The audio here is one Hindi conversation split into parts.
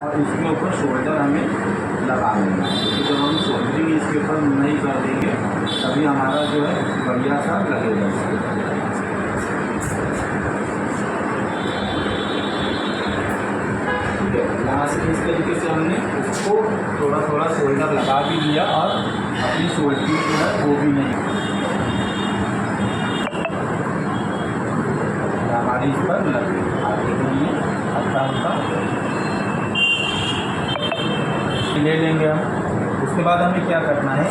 और इसके ऊपर शोल्डर हमें लगा लेना है, क्योंकि जब हम शोल्डरिंग इसके ऊपर नहीं कर देंगे तभी हमारा जो है बढ़िया सा लगेगा। ठीक है, यहाँ से इस तरीके से हमने उसको थोड़ा थोड़ा शोल्डर लगा भी लिया और अपनी शोल्डरिंग जो है वो भी नहीं हमारी इस पर लग गई। आगे के लिए हल्का ले लेंगे हम। उसके बाद हमें क्या करना है,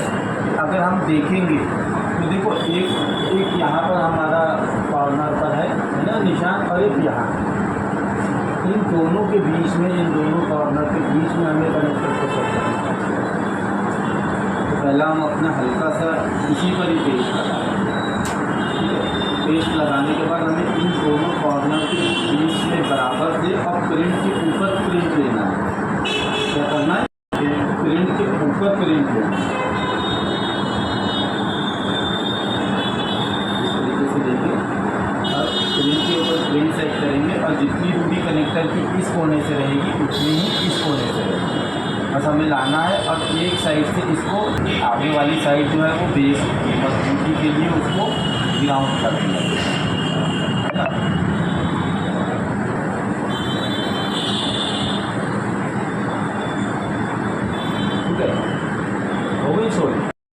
अगर हम देखेंगे तो देखो एक यहाँ पर हमारा कॉर्नर पर है ना निशान, और एक यहाँ, इन दोनों के बीच में, इन दोनों कॉर्नर के बीच में हमें कनेक्टर को सेट करना है। तो पहला हम अपना हल्का सा इसी पर ही पेस्ट लगाएंगे। ठीक है, पेस्ट लगाने के बाद हमें इन दोनों कॉर्नर के बीच में बराबर से और प्रिंट के ऊपर प्रिंट लेना है। क्या करना है, प्रिंट के ऊपर प्रिंट लेना है। इस तरीके से देखिए, और प्रिंट के ऊपर प्रिंट सेट करेंगे और जितनी दूरी कनेक्टर की इस कोने से रहेगी उतनी ही इस कोने से रहेगी। बस हमें लाना है और एक साइड से इसको, आगे वाली साइड जो है वो बेस मजबूती के लिए उसको ग्राउंड कर दिया है ना।